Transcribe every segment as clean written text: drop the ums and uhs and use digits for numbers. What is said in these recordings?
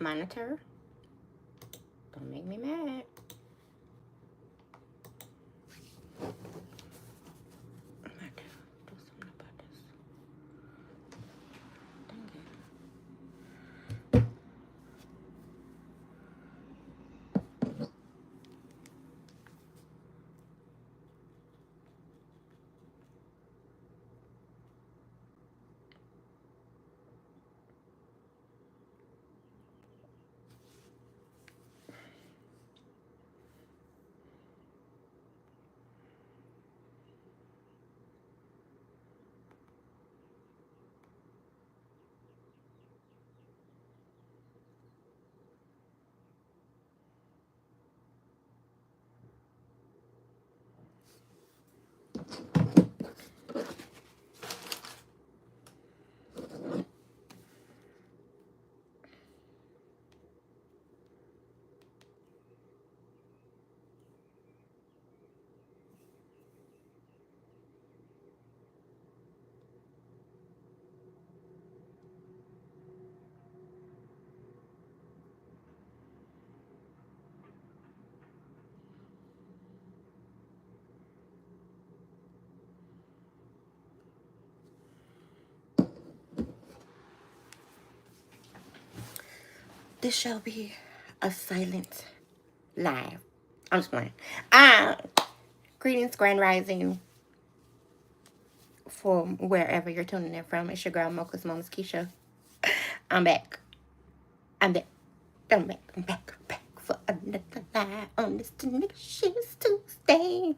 monitor. Don't make me mad. I might do something about this. Dang it. This shall be a silent live. I'm just playing. Greetings, Grand Rising, from wherever you're tuning in from. It's your girl, Mocha's Moments Keisha. I'm back. I'm back. I'm back for another live on this Tenacious Tuesday.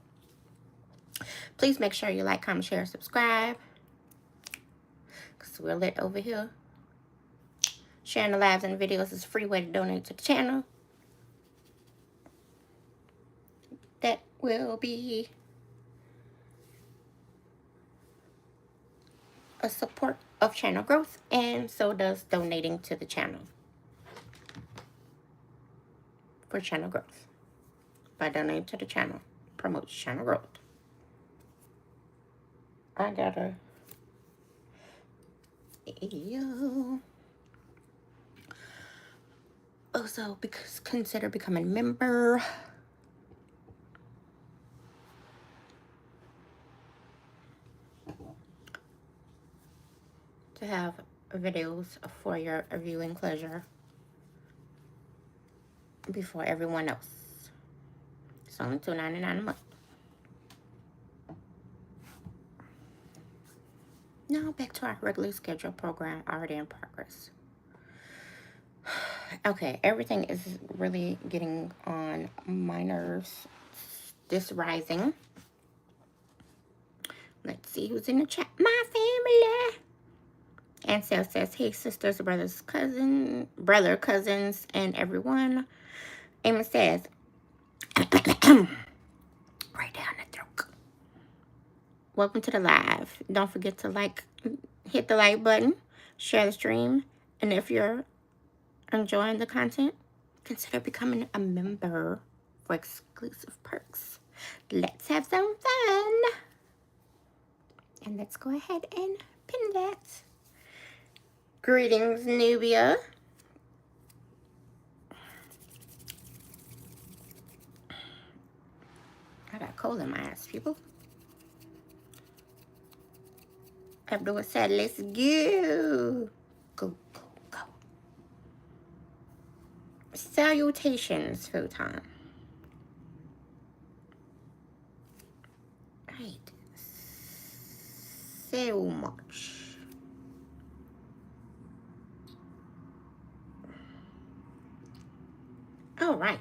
Please make sure you like, comment, share, subscribe. Because we're lit over here. Sharing the lives and the videos is a free way to donate to the channel. That will be a support of channel growth, and so does donating to the channel for channel growth. By donating to the channel, promotes channel growth. I gotta also consider becoming a member. To have videos for your viewing pleasure before everyone else. It's only $2.99 a month. Now back to our regularly scheduled program already in progress. Okay, everything is really getting on my nerves this rising. Let's see who's in the chat. My family. Ansel says, hey, sisters, brothers, cousins, and everyone. Amos says, right down the throat. Welcome to the live. Don't forget to hit the like button, share the stream, and if you're enjoying the content, consider becoming a member for exclusive perks. Let's have some fun. And let's go ahead and pin that. Greetings, Nubia. I got cold in my ass, people. Abdul said, let's go. Go, go, go. Salutations, Futon. Right. So much. All right.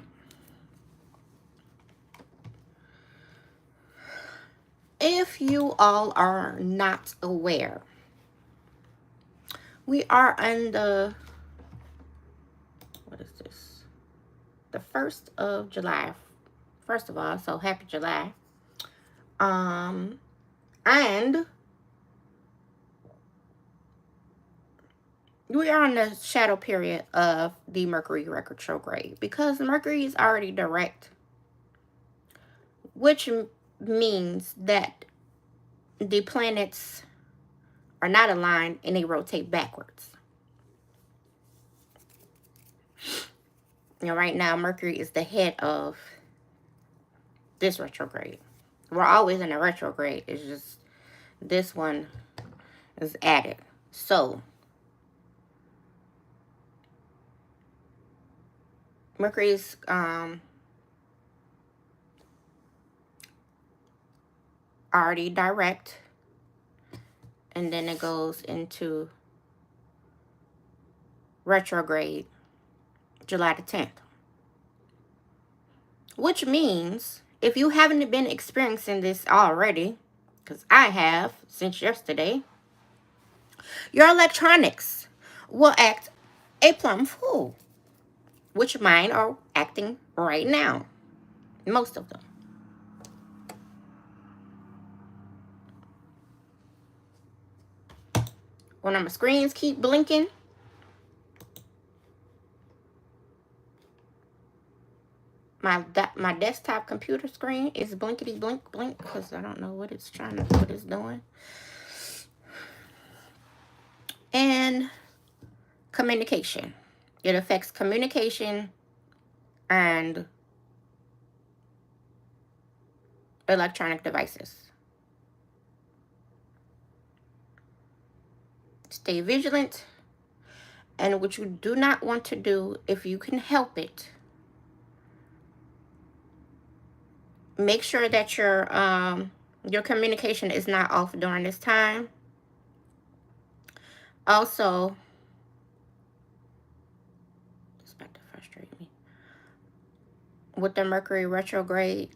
If you all are not aware, we are on what is this? The 1st of July. First of all, so happy July. And we are on the shadow period of the Mercury retrograde because Mercury is already direct, which means that the planets are not aligned and they rotate backwards. You know, right now, Mercury is the head of this retrograde. We're always in a retrograde. It's just this one is added. So, Mercury's already direct, and then it goes into retrograde July the 10th. Which means if you haven't been experiencing this already, because I have since yesterday, your electronics will act a plumb fool, which mine are acting right now. Most of them. When my screens keep blinking, my desktop computer screen is blinkety blink blink because I don't know what it's doing. And communication. It affects communication and electronic devices. Stay vigilant. And what you do not want to do, if you can help it, make sure that your communication is not off during this time. Also, it's about to frustrate me. With the Mercury retrograde,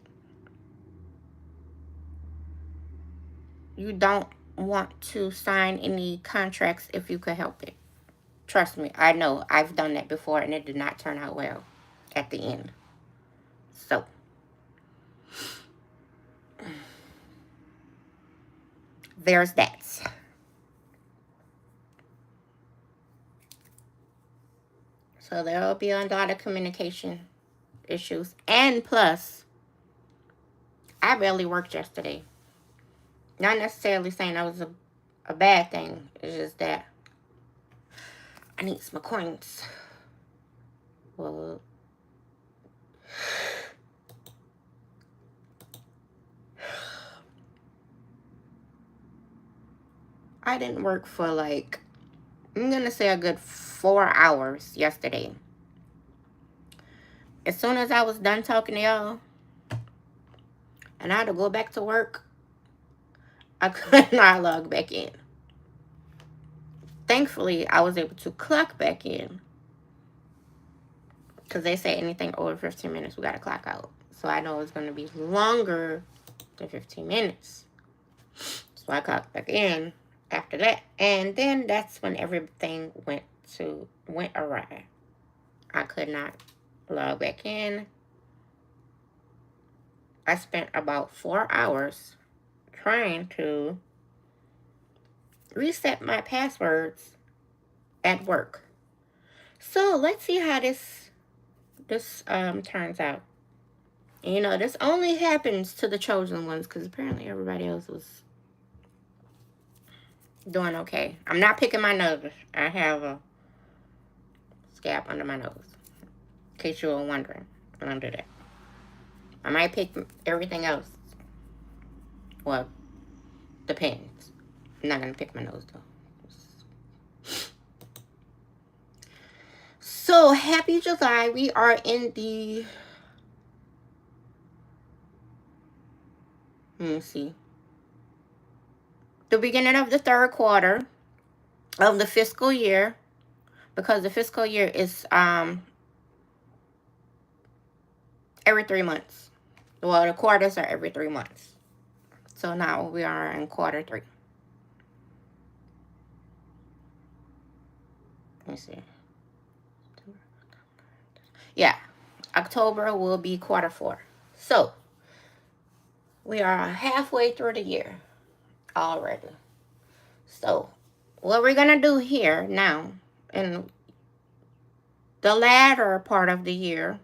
you don't want to sign any contracts if you could help it. Trust me, I know. I've done that before and it did not turn out well at the end. So, there's that. So there will be a lot of communication issues. And plus, I barely worked yesterday. Not necessarily saying that was a bad thing. It's just that I need some coins. Well, I didn't work for like, I'm going to say a good 4 hours yesterday. As soon as I was done talking to y'all and I had to go back to work, I could not log back in. Thankfully, I was able to clock back in because they say anything over 15 minutes, we got to clock out. So I know it's going to be longer than 15 minutes. So I clocked back in after that. And then that's when everything went awry. I could not log back in. I spent about 4 hours trying to reset my passwords at work. So let's see how this turns out. And, you know, this only happens to the chosen ones because apparently everybody else was doing okay. I'm not picking my nose. I have a scab under my nose. In case you were wondering. I don't do that. I might pick everything else. Well, depends. I'm not going to pick my nose, though. So, happy July. We are in the... Let me see. The beginning of the third quarter of the fiscal year. Because the fiscal year is every 3 months. Well, the quarters are every 3 months. So now we are in quarter 3. Let me see. Yeah, October will be quarter 4. So we are halfway through the year already. So what we're gonna do here now in the latter part of the year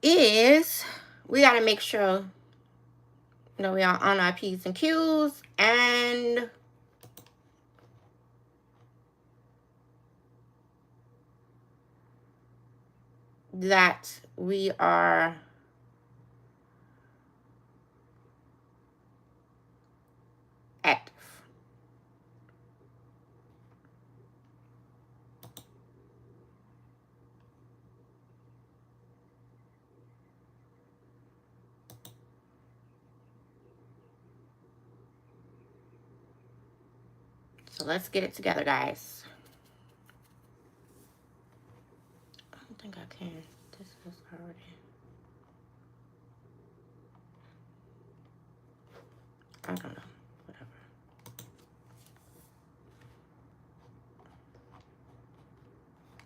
is we gotta make sure that we are on our P's and Q's and that we are active. So let's get it together, guys. I don't think I can. This is already... I don't know. Whatever.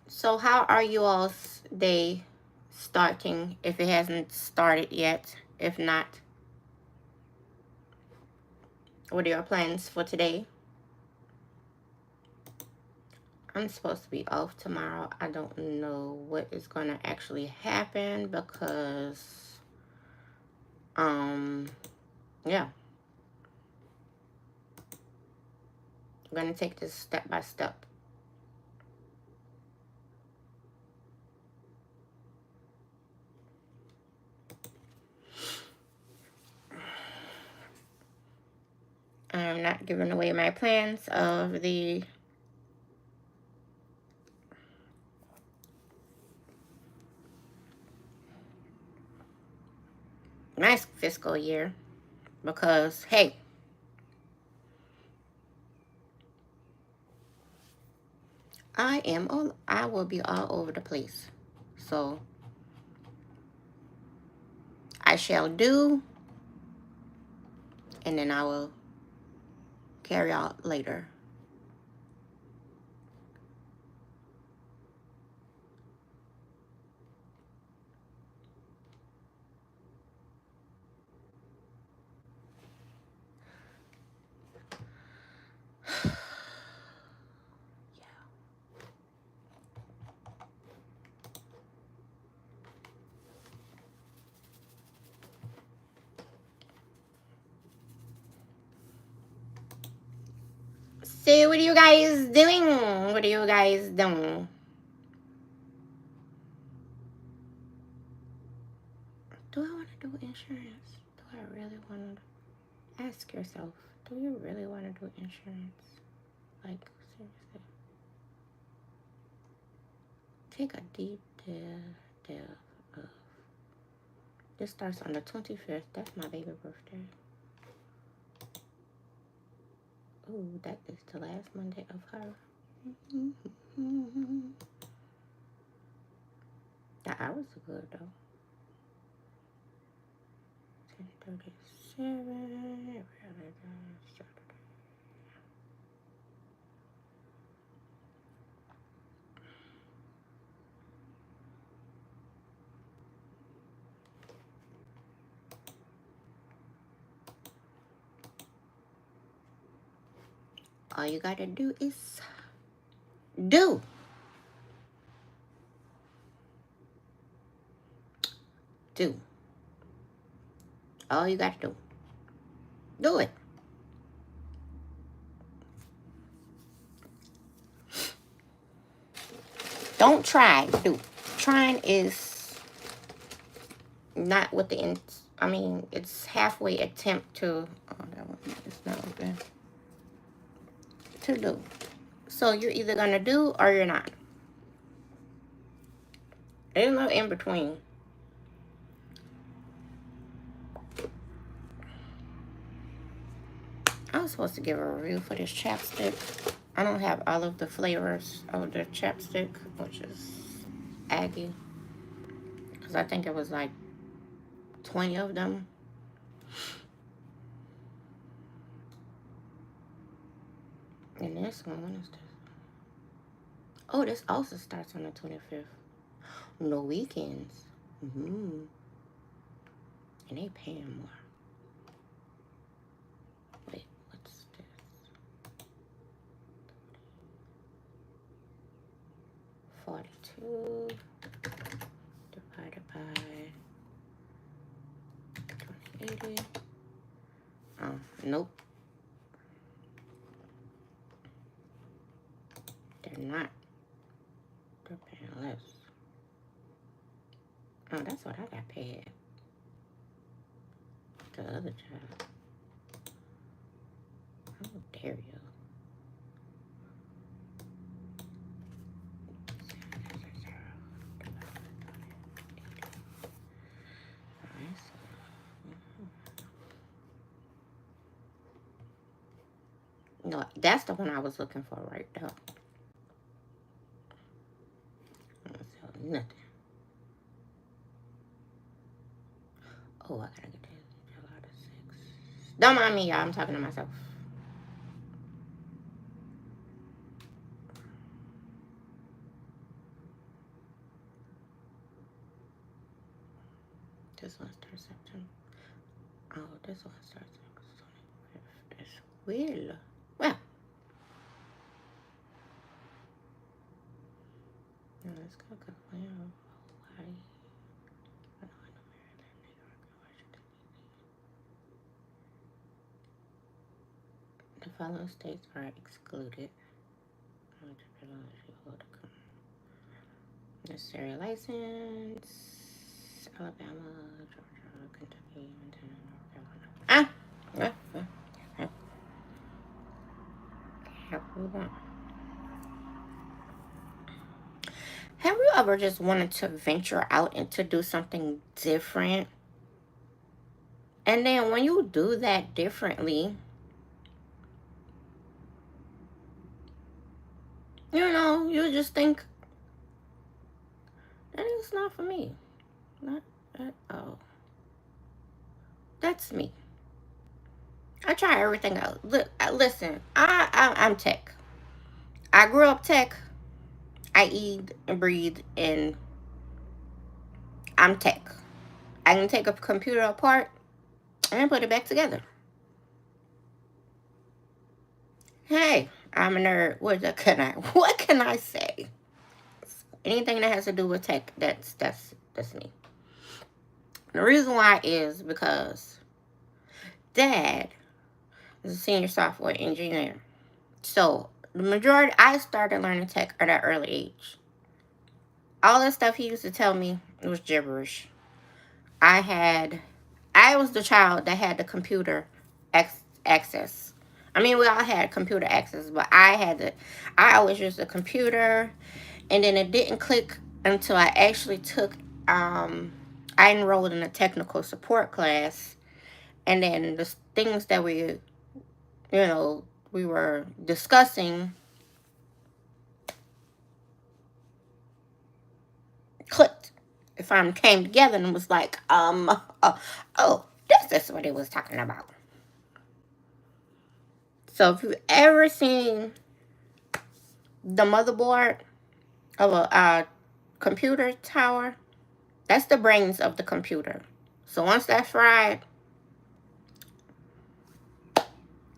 So how are you all's day starting, if it hasn't started yet? If not, what are your plans for today? I'm supposed to be off tomorrow. I don't know what is going to actually happen because, yeah. I'm going to take this step by step. I'm not giving away my plans of the next fiscal year because, hey, I will be all over the place. So I shall do, and then I will carry out later. So what are you guys doing? What are you guys doing? Do I want to do insurance? Do I really want to? Ask yourself, do you really want to do insurance? Like, seriously. Take a deep dive of. This starts on the 25th. That's my baby birthday. Oh, that is the last Monday of her. The hours are good, though. 10:37. All you gotta do is do. Do. All you gotta do. Do it. Don't try. Do. Trying is not what the I mean, it's halfway attempt to. Oh, that one is not open. To do. So you're either gonna do or you're not. There's no in between. I was supposed to give a review for this chapstick. I don't have all of the flavors of the chapstick, which is Aggie. Because I think it was like 20 of them. And this one, when is this? Oh, this also starts on the 25th. No weekends. And they paying more. Wait, what's this? 42 divided by 2080. Oh, nope. They're not. They're paying less. Oh, that's what I got paid. The other job. How dare you? No, that's the one I was looking for right there. Nothing. Oh, I gotta get this. July the 6th. Don't mind me, y'all. I'm talking to myself. This one starts September. Oh, this one starts August 25th. That's weird. Well, let's go. Well, why? The following states are excluded. Necessary license. Alabama, Georgia, Kentucky, Montana, North Carolina. Have you ever just wanted to venture out and to do something different? And then when you do that differently, you just think, that is not for me. Not at all. That's me. I try everything else. Look, listen, I'm tech. I grew up tech. I eat and breathe, and I'm tech. I can take a computer apart and put it back together. Hey, I'm a nerd. What can I say? Anything that has to do with tech, that's me. The reason why is because Dad is a senior software engineer. So the majority, I started learning tech at an early age. All the stuff he used to tell me was gibberish. I was the child that had the computer access. I mean, we all had computer access, but I always used the computer, and then it didn't click until I actually I enrolled in a technical support class, and then the things that we were discussing clicked. If I came together and was like, this is what he was talking about. So if you've ever seen the motherboard of a computer tower, that's the brains of the computer. So once that's fried,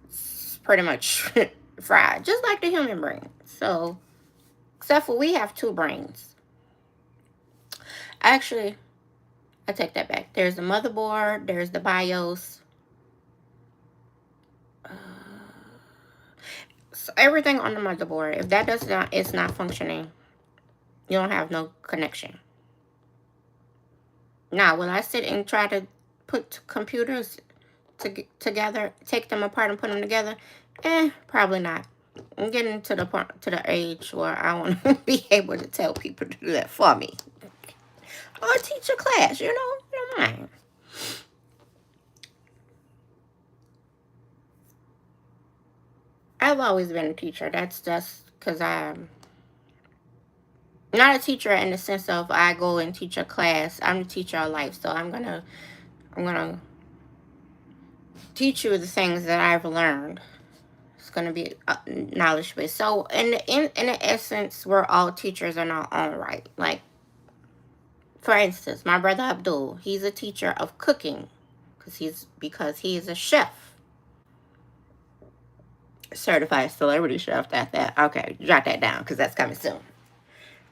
it's pretty much fried, just like the human brain. So, except for we have two brains. Actually, I take that back. There's the motherboard, there's the BIOS. So everything on the motherboard, if that is not functioning, you don't have no connection. Now, will I sit and try to put computers together, take them apart and put them together? Probably not. I'm getting to the age where I want to be able to tell people to do that for me. Or teach a class, I don't mind. I've always been a teacher. That's just because I'm not a teacher in the sense of I go and teach a class. I'm a teacher of life, so I'm gonna teach you the things that I've learned. It's gonna be knowledge based. So in essence, we're all teachers in our own right. Like, for instance, my brother Abdul, he's a teacher of cooking because he is a chef. Certified celebrity chef. That. Okay, jot that down because that's coming soon.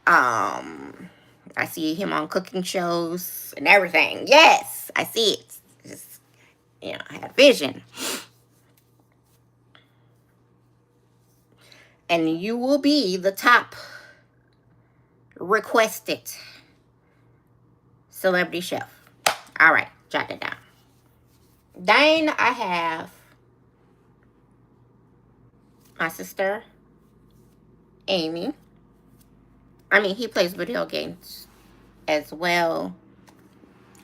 I see him on cooking shows and everything. Yes, I see it. Just, I had vision. And you will be the top requested Celebrity chef. All right, jot that down. Then I have my sister, Amy. I mean, he plays video games as well.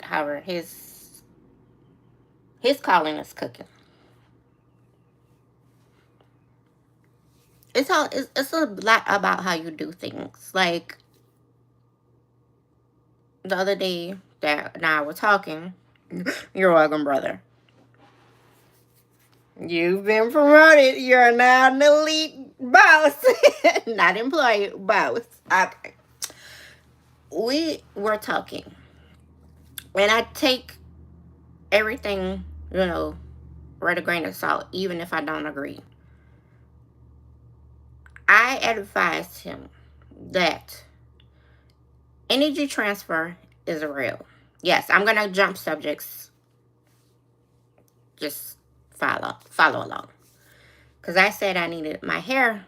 However, his calling is cooking. It's a lot about how you do things. Like the other day that and I were talking. You're welcome, brother. You've been promoted. You're now an elite boss. Not employee, boss. Okay. We were talking. And I take everything, with a grain of salt, even if I don't agree. I advised him that energy transfer is real. Yes, I'm going to jump subjects. Just follow along. Because I said I needed my hair.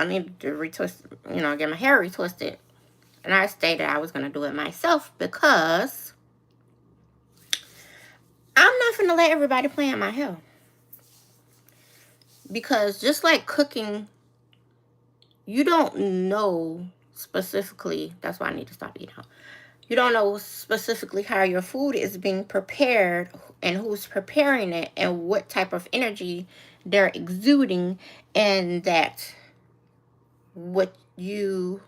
I needed to retwist, get my hair retwisted. And I stated I was going to do it myself because I'm not going to let everybody play in my hair. Because just like cooking, you don't know specifically, that's why I need to stop eating. You don't know specifically how your food is being prepared and who's preparing it and what type of energy they're exuding, and that what you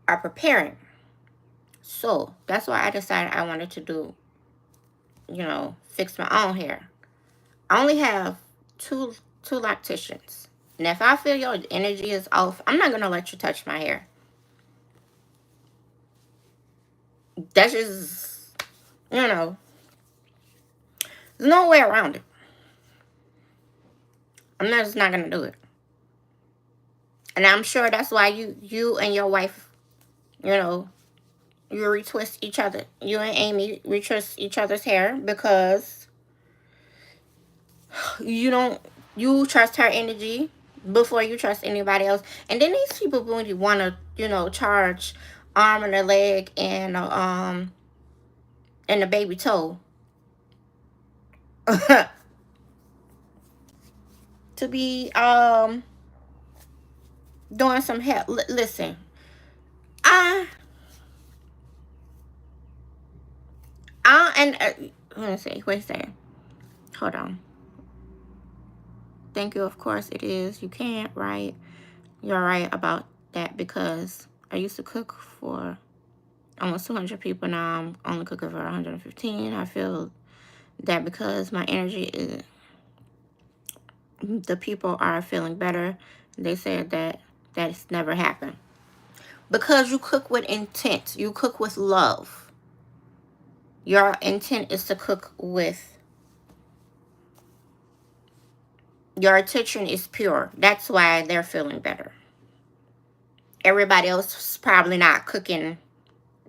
are preparing. So that's why I decided I wanted to do, fix my own hair. I only have two locticians. And if I feel your energy is off, I'm not going to let you touch my hair. That's just, there's no way around it. I'm just not going to do it. And I'm sure that's why you and your wife, you retwist each other. You and Amy retwist each other's hair because you trust her energy before you trust anybody else. And then these people really want to, charge arm and a leg and the baby toe to be doing some hair. Listen, let me see. Wait a second. Hold on. Thank you. Of course it is. You can't, right? You're right about that because I used to cook for almost 200 people. Now I'm only cooking for 115. I feel that because my energy is, the people are feeling better. They said that that's never happened. Because you cook with intent. You cook with love. Your intent is to cook with, your intention is pure. That's why they're feeling better. Everybody else is probably not cooking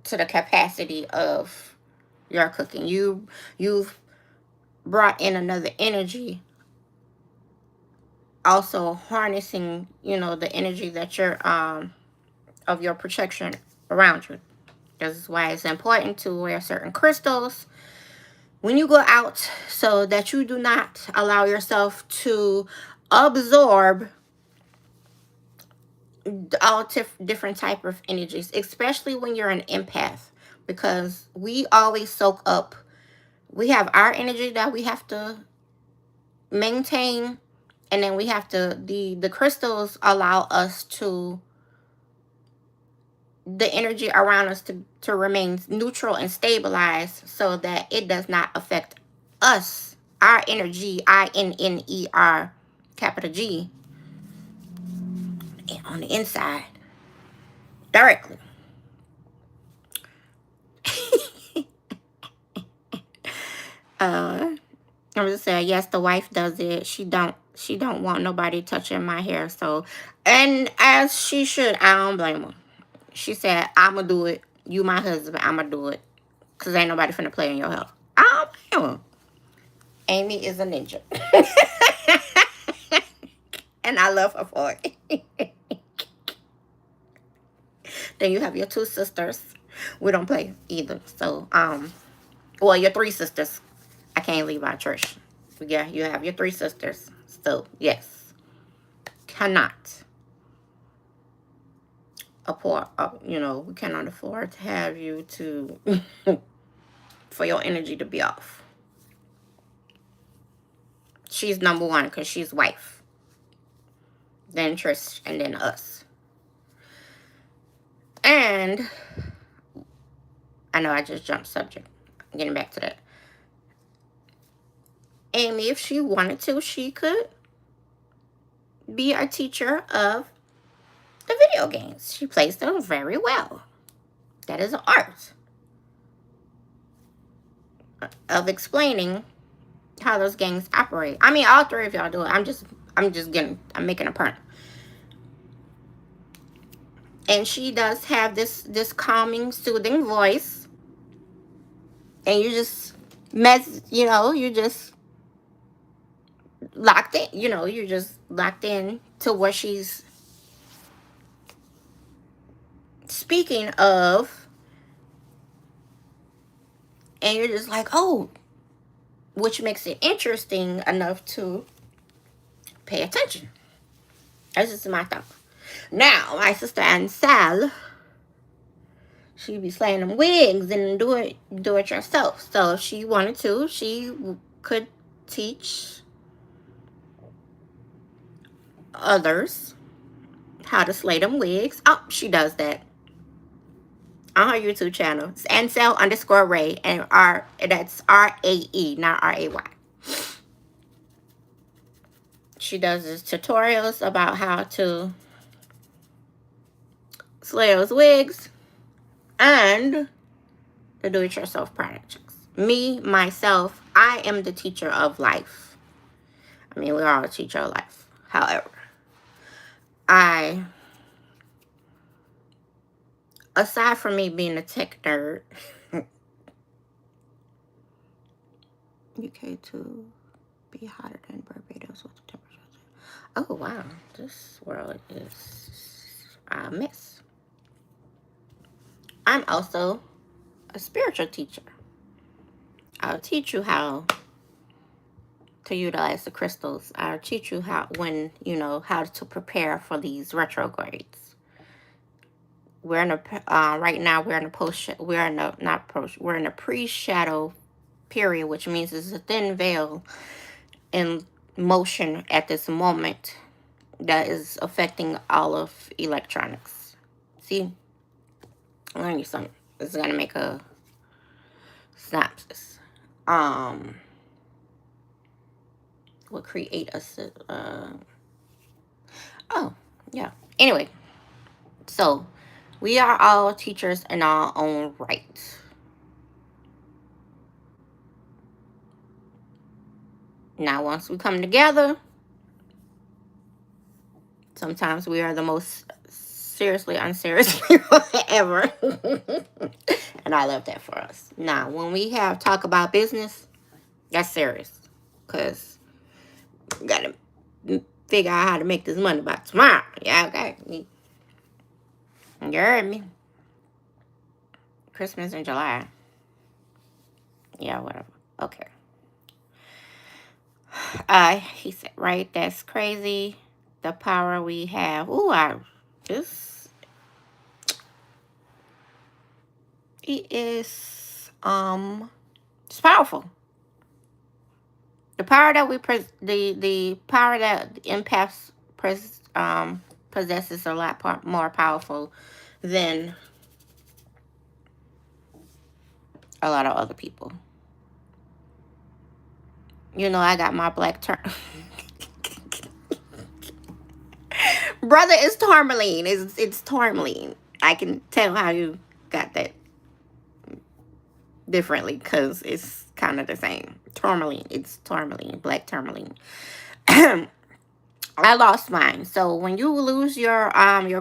to the capacity of your cooking. You've brought in another energy, also harnessing, the energy that you're of your protection around you. This is why it's important to wear certain crystals when you go out, so that you do not allow yourself to absorb all different type of energies, especially when you're an empath, because we always soak up. We have our energy that we have to maintain, and then we have to, the crystals allow us to, the energy around us to remain neutral and stabilized, so that it does not affect us, our energy, INNER, capital G, on the inside directly. I'm just saying, yes, the wife does it. She don't want nobody touching my hair. So, and as she should, I don't blame her. She said, I'ma do it. You my husband, I'ma do it. Cause ain't nobody finna play in your hair. I don't blame her. Amy is a ninja. And I love her for it. Then you have your two sisters. We don't play either. So, well, your three sisters. I can't leave out Trish. Yeah, you have your three sisters. So, yes. Cannot afford, we cannot afford to have you to, for your energy to be off. She's number one because she's wife. Then Trish, and then us. And I know I just jumped subject. Getting back to that. Amy, if she wanted to, she could be a teacher of the video games. She plays them very well. That is an art of explaining how those games operate. I mean, all three of y'all do it. I'm making a point. And she does have this calming, soothing voice. And you just you just locked in. You're just locked in to what she's speaking of. And you're just like, oh, which makes it interesting enough to pay attention. That's just my thought. Now, my sister Ansel, she be slaying them wigs and do it yourself. So if she wanted to, she could teach others how to slay them wigs. Oh, she does that on her YouTube channel. It's Ansel_Ray, and that's RAE, not RAY. She does these tutorials about how to slay those wigs and the do-it-yourself projects. Me, myself, I am the teacher of life. I mean, we're all a teacher of life. However, aside from me being a tech nerd, UK to be hotter than Barbados with the temperature. Oh, wow. This world is a mess. I'm also a spiritual teacher. I'll teach you how to utilize the crystals. I'll teach you how to prepare for these retrogrades. We're in a right now. We're in a pre-shadow period, which means it's a thin veil in motion at this moment that is affecting all of electronics. See, I'll learn you something. This is gonna make a synopsis. Will create a oh yeah. Anyway, so we are all teachers in our own right. Now, once we come together, sometimes we are the most seriously unserious people ever. And I love that for us. Now, when we talk about business, that's serious. Because we got to figure out how to make this money by tomorrow. Yeah, okay. You heard me. Christmas in July. Yeah, whatever. Okay. He said, right, that's crazy. The power we have. Ooh, it's powerful. The power that the power that the empaths possess is a lot more powerful than a lot of other people. I got my black turn. Brother, it's tourmaline. It's tourmaline. I can tell how you got that differently because it's kind of the same. Tourmaline. It's tourmaline. Black tourmaline. I lost mine. So when you lose your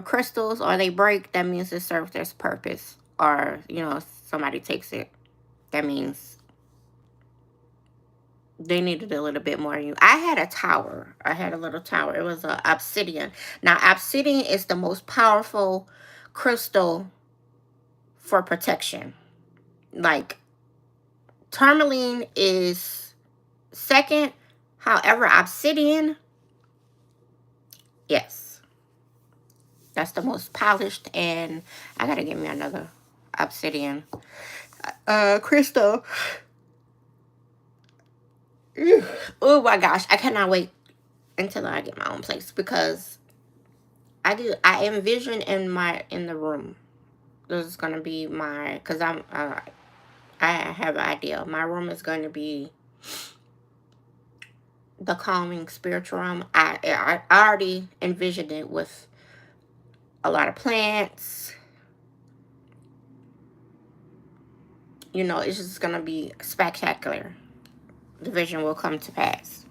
crystals or they break, that means it serves their purpose. Or, somebody takes it. That means they needed a little bit more. I had a tower. I had a little tower. It was a obsidian. Now, obsidian is the most powerful crystal for protection. Like, tourmaline is second. However, obsidian, yes, that's the most polished. And I gotta get me another obsidian crystal. Oh my gosh, I cannot wait until I get my own place, because I envision in the room, this is gonna be my, because I have an idea. My room is going to be the calming spiritual room. I already envisioned it with a lot of plants. You know, it's just going to be spectacular. The vision will come to pass.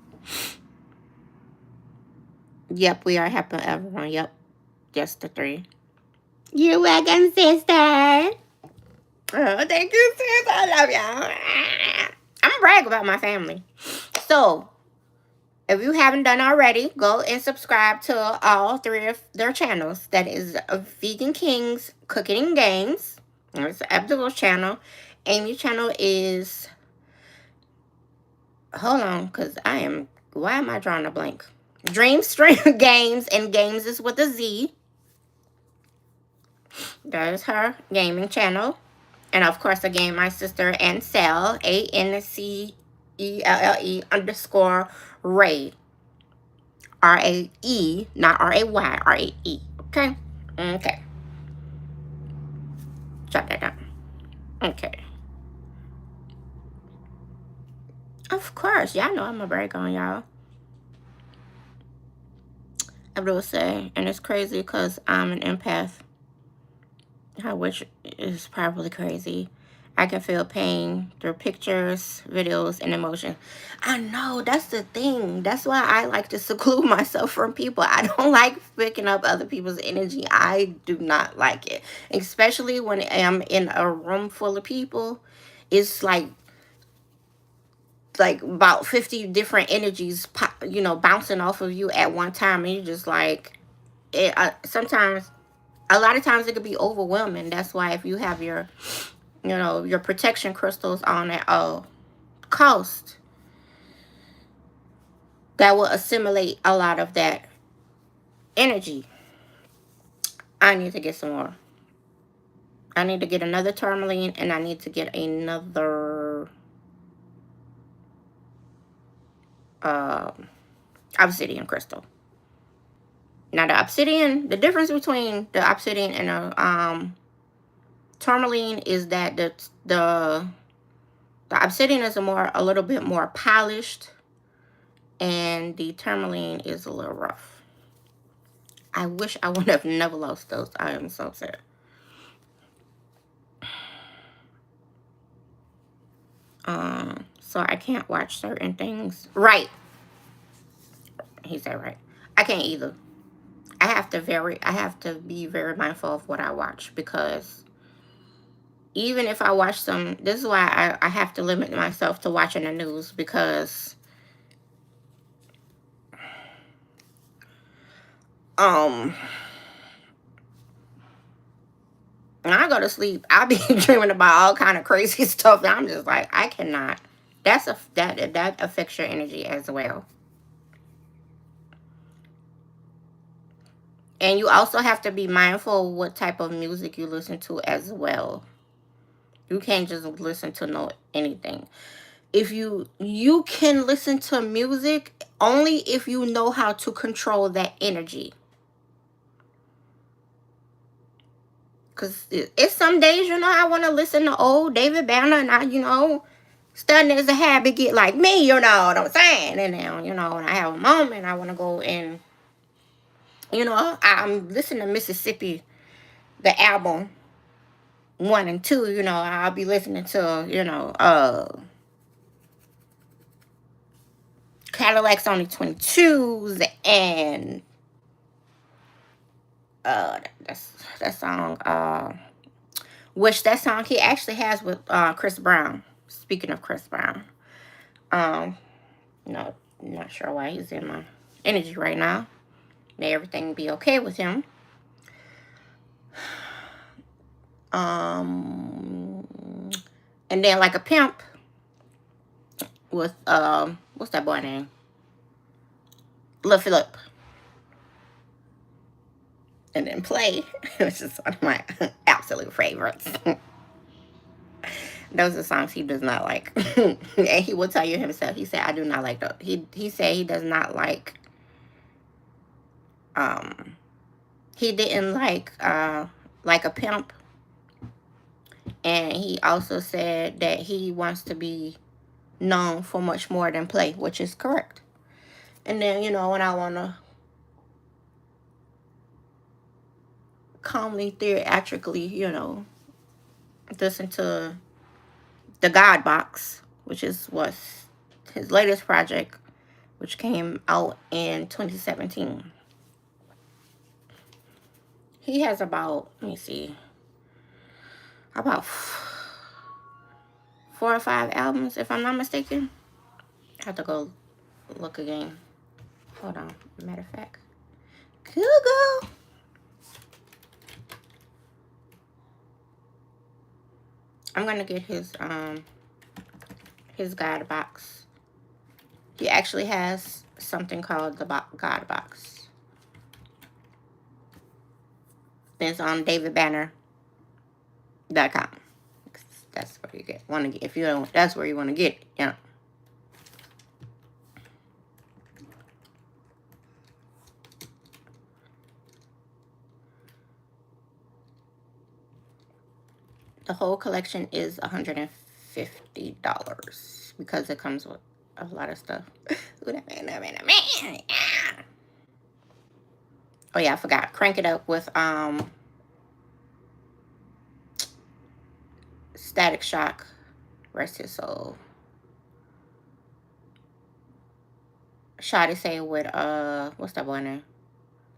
Yep, we are happy everyone. Yep, just the three. You're welcome, sister. Oh, thank you, sis. I love y'all. I'm gonna brag about my family. So, if you haven't done already, go and subscribe to all three of their channels. That is Vegan Kings Cooking and Games. It's Abdul's channel. Amy's channel is... Hold on, because why am I drawing a blank? Dream Stream Games, and Games is with a Z. That is her gaming channel. And of course, again, my sister Ansel, ANCELLE_Ray. RAE, not RAY, RAE. Okay? Okay. Jot that down. Okay. Of course, y'all know I'm a break on y'all. I will say, and it's crazy because I'm an empath, which is probably crazy. I can feel pain through pictures, videos, and emotion. I know, that's the thing. That's why I like to seclude myself from people. I don't like picking up other people's energy. I do not like it. Especially when I'm in a room full of people. It's like about 50 different energies, bouncing off of you at one time. And you're just like, sometimes, a lot of times it could be overwhelming. That's why if you have your protection crystals on at all cost, that will assimilate a lot of that energy. I need to get some more. I need to get another tourmaline, and I need to get another obsidian crystal. Now the difference between the obsidian and the tourmaline is that the obsidian is a little bit more polished, and the tourmaline is a little rough. I wish I would have never lost those. I am so sad. So I can't watch certain things. Right. He said right. I can't either. I have to be very mindful of what I watch, because even if I watch this is why I have to limit myself to watching the news, because when I go to sleep, I'll be dreaming about all kind of crazy stuff, and I'm just like, I cannot. That affects your energy as well. And you also have to be mindful of what type of music you listen to as well. You can't just listen to anything. If you can listen to music only if you know how to control that energy. Because it's some days, I want to listen to old David Banner, and I, studying as a habit, get like me, you know what I'm saying? And now, when I have a moment, I want to go and, I'm listening to Mississippi, the album 1 and 2, I'll be listening to, Cadillac's Only 22s, and that song, which that song he actually has with Chris Brown. Speaking of Chris Brown, no, not sure why he's in my energy right now. May everything be okay with him. And then Like a Pimp with what's that boy name? Lil Phillip. And then Play, which is one of my absolute favorites. Those are songs he does not like. And he will tell you himself. He said, I do not like those. He said he does not like, he didn't like a Pimp. And he also said that he wants to be known for much more than Play, which is correct. And then, when I want to calmly, theatrically, listen to The God Box, which was his latest project, which came out in 2017. He has about, let me see, about 4 or 5 albums, if I'm not mistaken. I have to go look again. Hold on. Matter of fact, Google. I'm gonna get his God Box. He actually has something called the God Box. It's on davidbanner.com. That's where you want to get. If you don't, that's where you want to get it. Yeah. The whole collection is $150 because it comes with a lot of stuff. Ooh, that man. Yeah. Oh yeah, I forgot. Crank It Up with Static Shock. Rest his soul. Shawty Say with what's that boy name?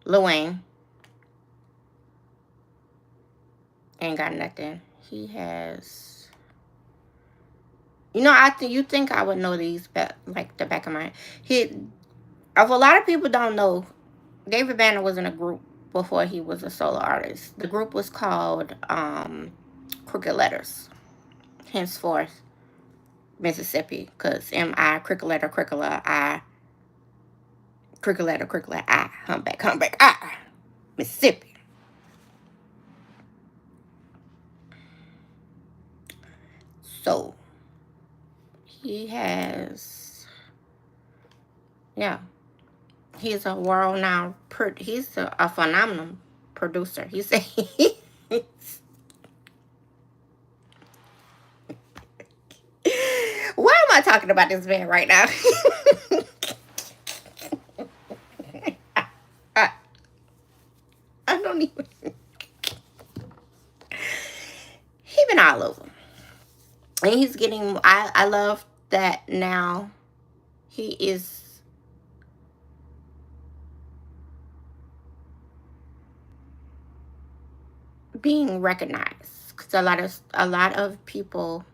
Lil Wayne. Ain't Got Nothing. He has, you think I would know these like the back of my head. A lot of people don't know, David Banner was in a group before he was a solo artist. The group was called Crooked Letters. Henceforth, Mississippi, because M.I. Crooked Letter, I. Crooked Letter, I. Humpback, I. Mississippi. So, he has, yeah, he's a world-renowned, he's a phenomenal producer. He said why am I talking about this man right now? I don't even. He been all over. And he's getting, I love that now he is being recognized. Because a lot of people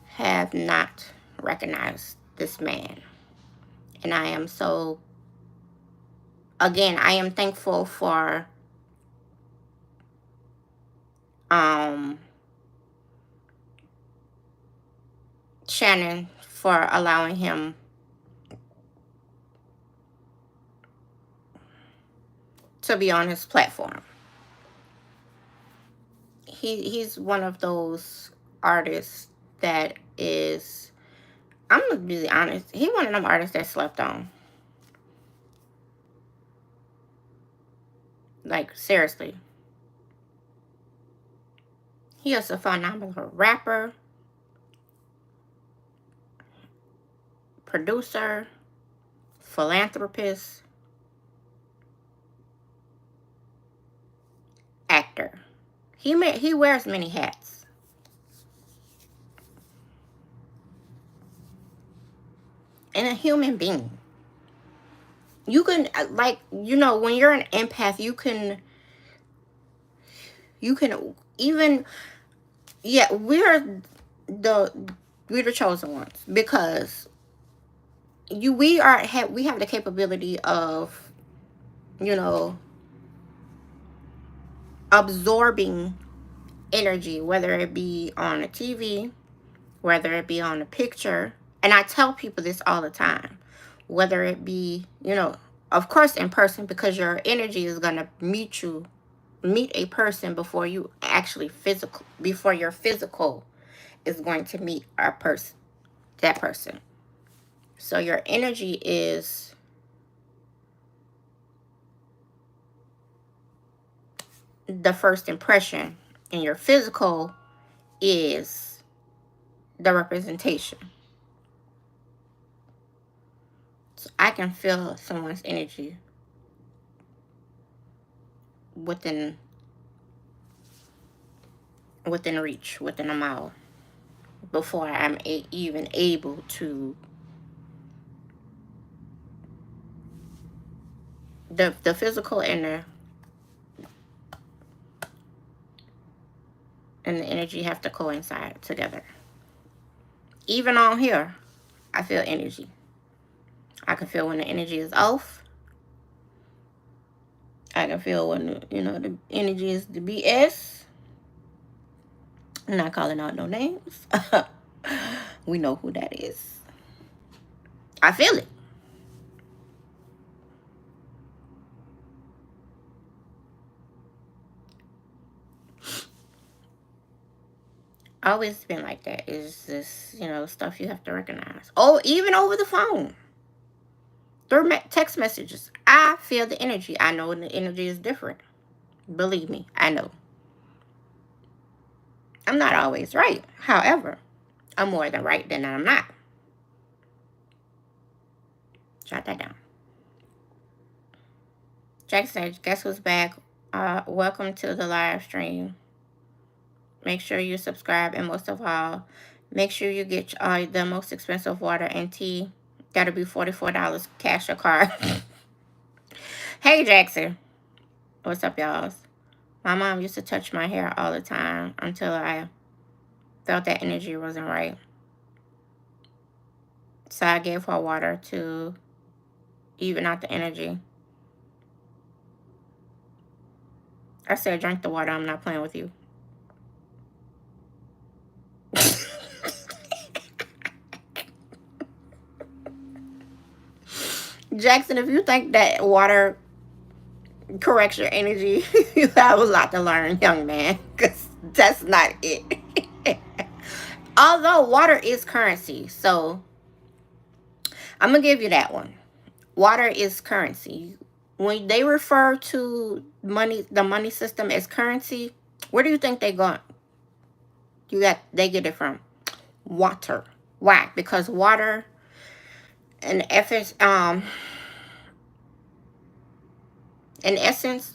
have not recognized this man. And I am so, again, I am thankful for Shannon for allowing him to be on his platform. He's one of those artists that is, I'm gonna be honest, he one of them artists that slept on. Like, seriously. He is a phenomenal rapper, producer, philanthropist, actor. He wears many hats. And a human being. You can, like, when you're an empath, you can even, yeah, we're the chosen ones, because we have the capability of absorbing energy, whether it be on a TV, whether it be on a picture. And I tell people this all the time, whether it be, of course in person, because your energy is going to meet a person before you actually before your physical is going to meet that person. So your energy is the first impression, and your physical is the representation. So I can feel someone's energy within reach, within a mile, before I'm even able to. The physical and the energy have to coincide together. Even on here, I feel energy. I can feel when the energy is off. I can feel when the energy is the BS. I'm not calling out no names. We know who that is. I feel it. Always been like that. It's just, stuff you have to recognize. Oh, even over the phone. Through text messages. I feel the energy. I know when the energy is different. Believe me, I know. I'm not always right. However, I'm more than right than I'm not. Jot that down. Jack said, guess who's back? Welcome to the live stream. Make sure you subscribe, and most of all, make sure you get the most expensive water and tea. That'll be $44 cash or card. Hey, Jackson. What's up, y'all? My mom used to touch my hair all the time until I felt that energy wasn't right. So I gave her water to even out the energy. I said, drink the water. I'm not playing with you. Jackson, if you think that water corrects your energy, you have a lot to learn, young man, because that's not it. Although water is currency, so I'm going to give you that one. Water is currency. When they refer to the money system as currency, where do you think they going? They get it from? Water. Why? Because water in essence,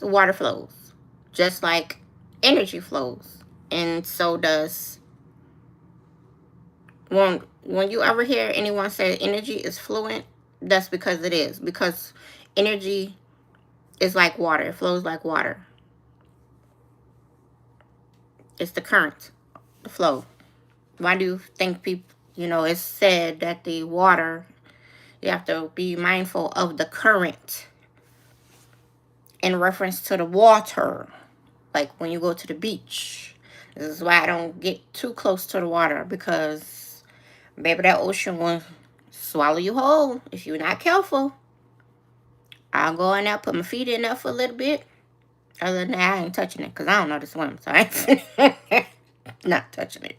water flows. Just like energy flows. And so does, when you ever hear anyone say energy is fluent, that's because it is. Because energy is like water. It flows like water. It's the current, the flow. Why do you think people, it's said that the water, you have to be mindful of the current in reference to the water. Like when you go to the beach. This is why I don't get too close to the water, because baby, that ocean will swallow you whole if you're not careful. I'll go in there, put my feet in there for a little bit. Other than that, I ain't touching it because I don't know to swim. So I ain't not touching it.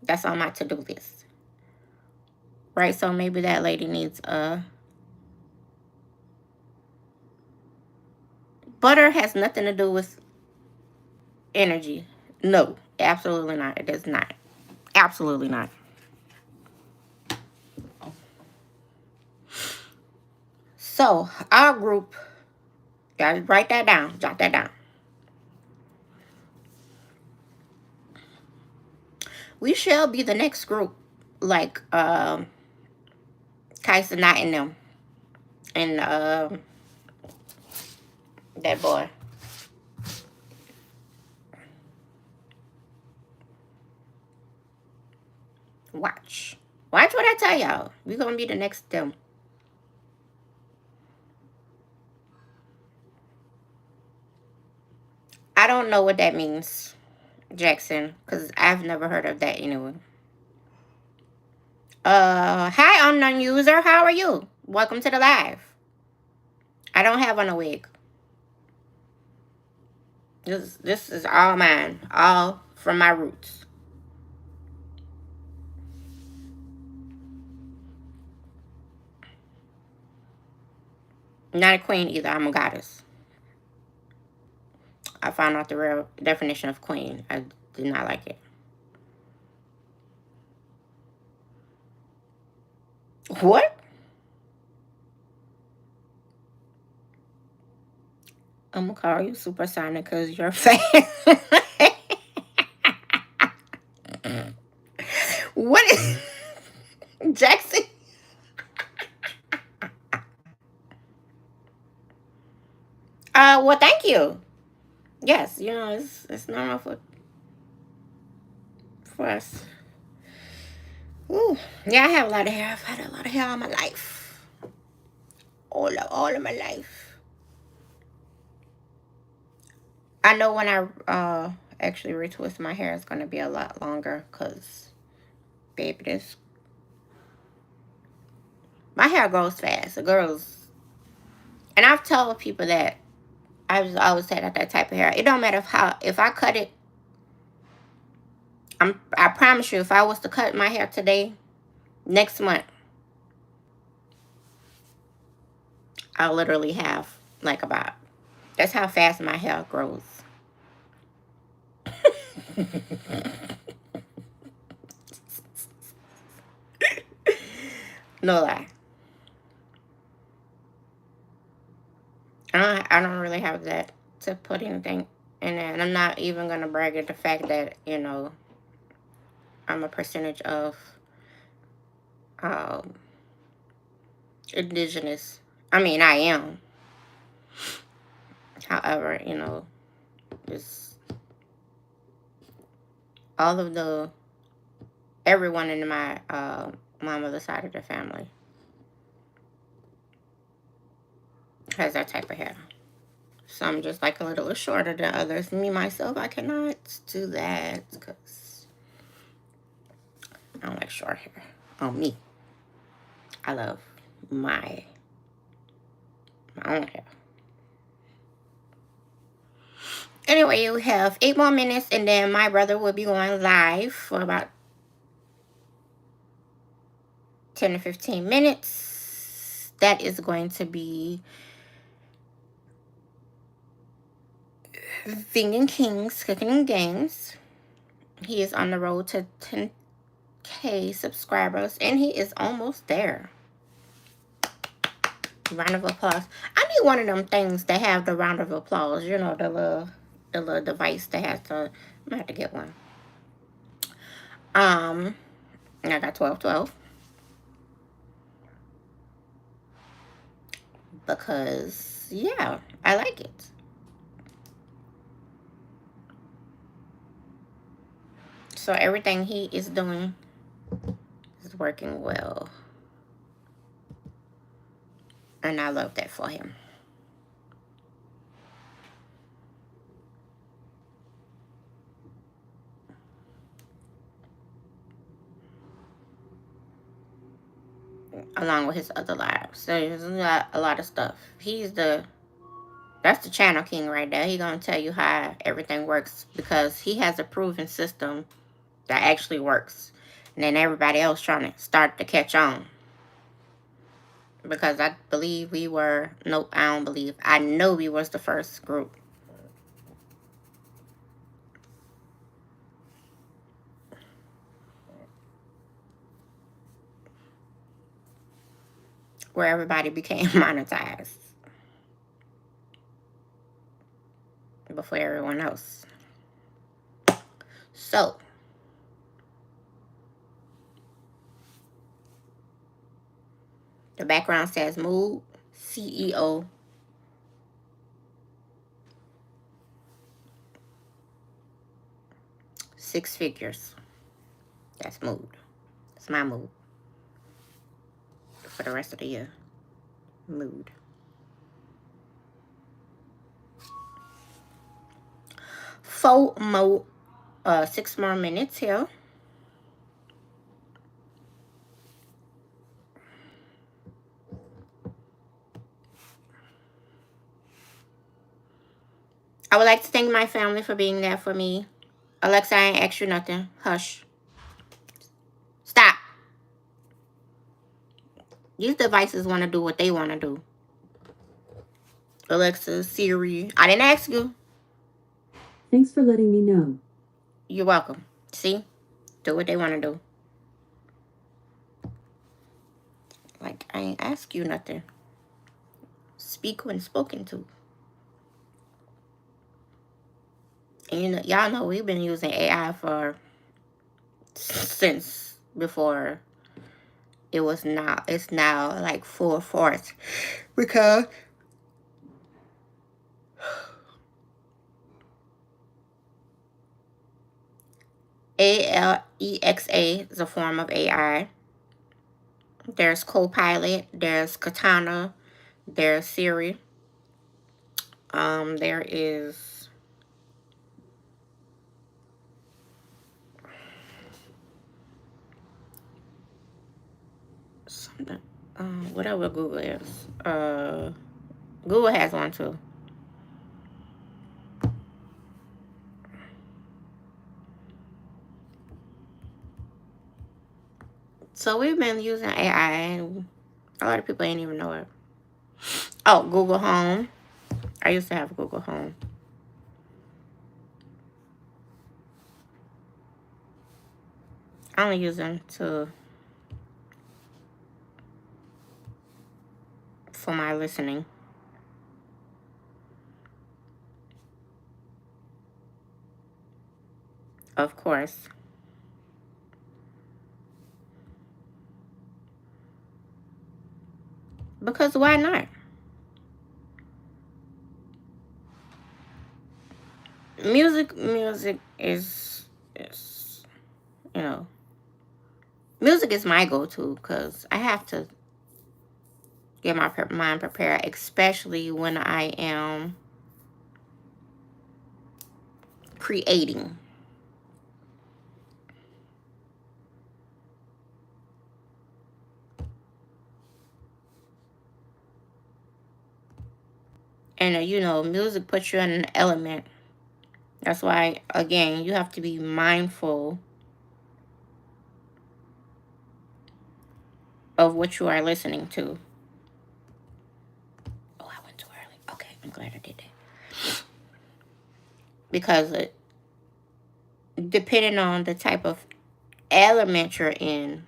That's on my to-do list. Right? So maybe that lady needs butter has nothing to do with energy. No, absolutely not. It does not. Absolutely not. So, our group, gotta write that down. Jot that down. We shall be the next group, like Kaisa Knott and them. And that boy. Watch what I tell y'all. We gonna be the next them. I don't know what that means, Jackson, because I've never heard of that anyway. Hi, unknown user. How are you? Welcome to the live. I don't have on a wig. This is all mine, all from my roots. Not a queen either. I'm a goddess. I found out the real definition of queen. I did not like it. What? I'm gonna call you supersonic because you're fast. What is Jackson? Well, thank you. Yes, you know it's normal for us. Ooh, yeah, I have a lot of hair. I've had a lot of hair all my life. All of my life. I know when I actually retwist my hair, it's gonna be a lot longer because, baby, this my hair grows fast. It grows, and I've told people that I've always said that type of hair. It don't matter if I cut it. I promise you, if I was to cut my hair today, next month, I'll literally have like about. That's how fast my hair grows. No lie. I don't really have that to put anything in there. And I'm not even going to brag at the fact that, I'm a percentage of um, indigenous. I mean, I am. However, it's all of everyone in my mother's side of the family has that type of hair. Some just like a little shorter than others. Me, myself, I cannot do that because I don't like short hair on me. I love my own hair. Anyway, you have 8 more minutes and then my brother will be going live for about 10 to 15 minutes. That is going to be Vegan Kings Cooking and Games. He is on the road to 10K subscribers and he is almost there. Round of applause. I need one of them things that have the round of applause. You know, the little device that has to. I'm gonna have to get one. I got 1212 because yeah, I like it. So everything he is doing is working well, and I love that for him. Along with his other lives, so there's a lot of stuff. That's the channel king right there. He gonna tell you how everything works because he has a proven system that actually works. And then everybody else trying to start to catch on. Because I believe nope, I don't believe. I know we was the first group. Where everybody became monetized. Before everyone else. So. The background says Mood CEO. Six figures. That's Mood. That's my mood. For the rest of the year. Mood. 6 more minutes here. I would like to thank my family for being there for me. Alexa, I ain't asked you nothing. Hush. Stop. These devices want to do what they want to do. Alexa, Siri, I didn't ask you. Thanks for letting me know. You're welcome. See? Do what they want to do. Like, I ain't ask you nothing. Speak when spoken to. And you know, y'all know we've been using AI for since before it was now. It's now like full force because Alexa is a form of AI. There's Copilot. There's Katana. There's Siri. There is something. Whatever Google is. Google has one too. So we've been using AI, and a lot of people ain't even know it. Oh, Google Home. I used to have Google Home. I only use them for my listening. Of course. Because why not? Music is you know, music is my go-to because I have to get my mind prepared, especially when I am creating. And you know, music puts you in an element. That's why, again, you have to be mindful of what you are listening to. Oh, I went too early. Okay, I'm glad I did that. Because depending on the type of element you're in,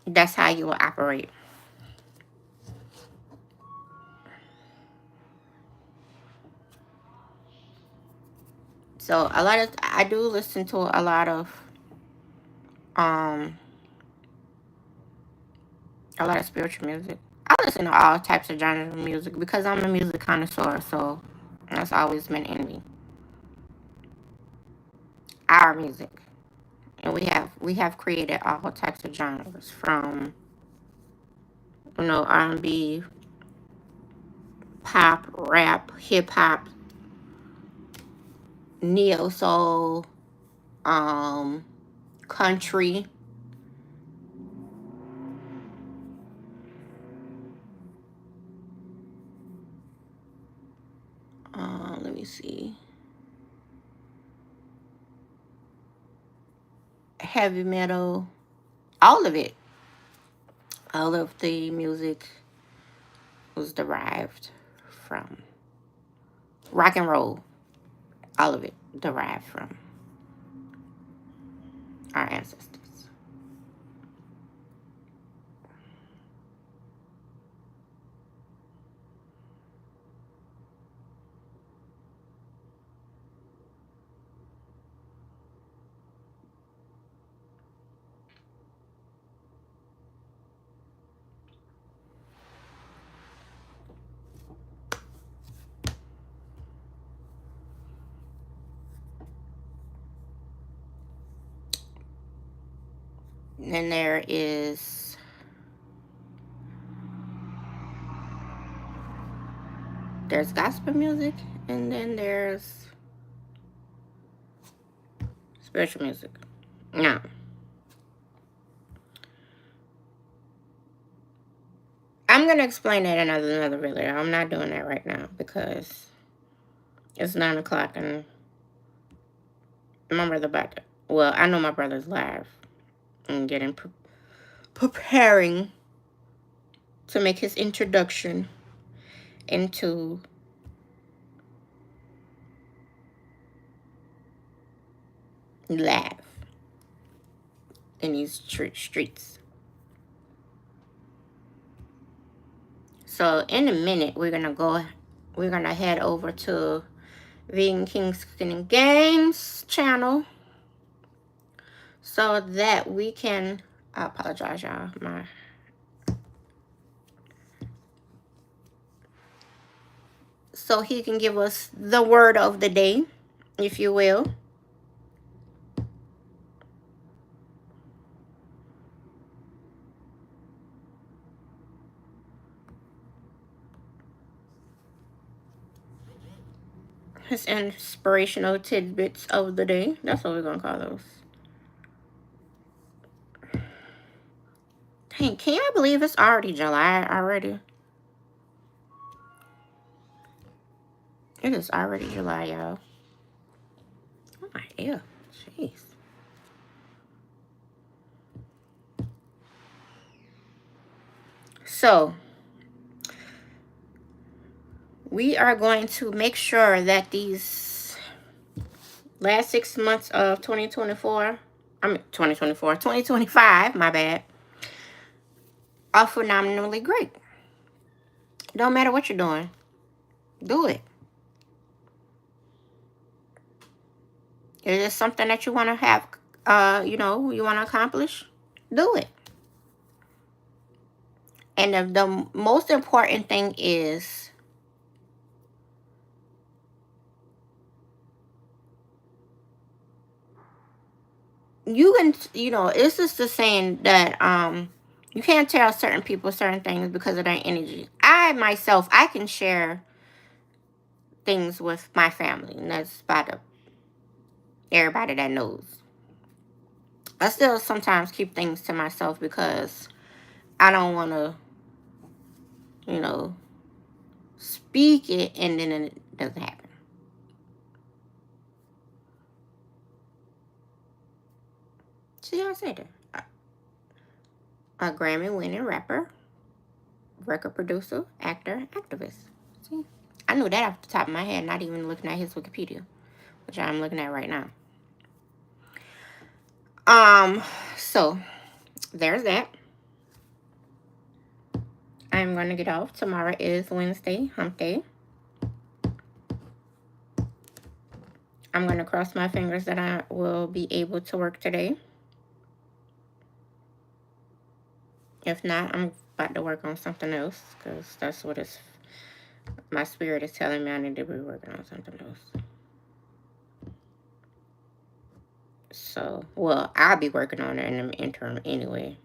that's how you will operate. So I do listen to a lot of spiritual music. I listen to all types of genres of music because I'm a music connoisseur, so that's always been in me. Our music. And we have created all types of genres from R&B, pop, rap, hip hop, neo soul, country. Let me see. Heavy metal, all of it. All of the music was derived from rock and roll. All of it derived from our ancestors. then there's gospel music, and then there's spiritual music. Now, I'm gonna explain that in another video. I'm not doing that right now because it's 9 o'clock and my brother about to. Well, I know my brother's live and getting preparing to make his introduction into live in these streets. So in a minute, we're gonna head over to Vegan King's Cooking and Games channel so that we can, I apologize, y'all, so he can give us the word of the day, if you will. His inspirational tidbits of the day. That's what we're gonna call those. Dang, can you believe it's already July already? It is already July, y'all. Oh my ear. Jeez. So, we are going to make sure that these last 6 months of 2025, my bad, are phenomenally great. Don't matter what you're doing. Do it. Is it something that you want to have, you want to accomplish? Do it. And the most important thing is you can, it's just the saying that you can't tell certain people certain things because of their energy. I can share things with my family, and that's about everybody that knows. I still sometimes keep things to myself because I don't want to, speak it and then it doesn't happen. See how I said that? A Grammy-winning rapper, record producer, actor, activist. See? I knew that off the top of my head, not even looking at his Wikipedia, which I'm looking at right now. So there's that. I'm going to get off. Tomorrow is Wednesday, hump day. I'm going to cross my fingers that I will be able to work today. If not, I'm about to work on something else because that's what my spirit is telling me I need to be working on something else. So, well, I'll be working on it in the interim anyway.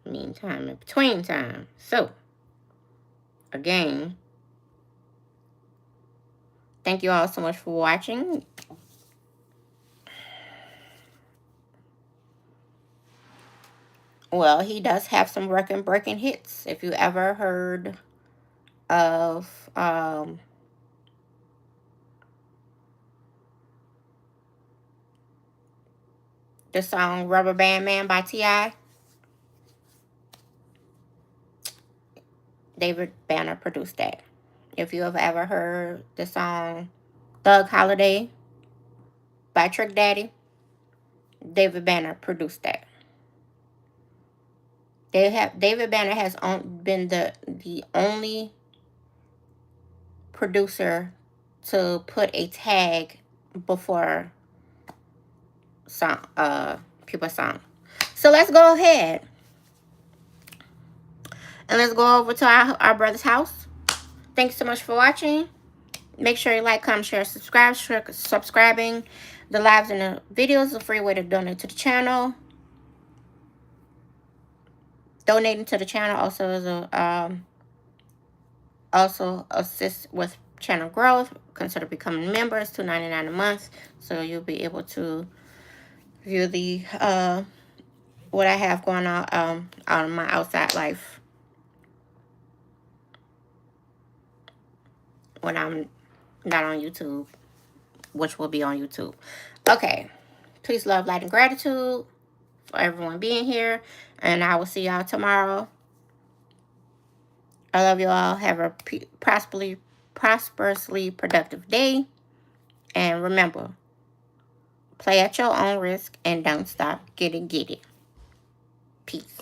Meantime, in between time. So, again, thank you all so much for watching. Well, he does have some record-breaking hits. If you ever heard of the song Rubber Band Man by T.I., David Banner produced that. If you have ever heard the song Thug Holiday by Trick Daddy, David Banner produced that. David Banner has been the only producer to put a tag before people's song. So let's go ahead and let's go over to our brother's house. Thanks so much for watching. Make sure you like, comment, share, subscribe. Subscribing the lives and the videos is a free way to donate to the channel. Donating to the channel also is also assists with channel growth. Consider becoming members, $2.99 a month, so you'll be able to view the what I have going on out of my outside life when I'm not on YouTube, which will be on YouTube. Okay, peace, love, light, and gratitude for everyone being here, and I will see y'all tomorrow. I love you all. Have a prosperously productive day, and remember, play at your own risk and don't stop getting it. Peace.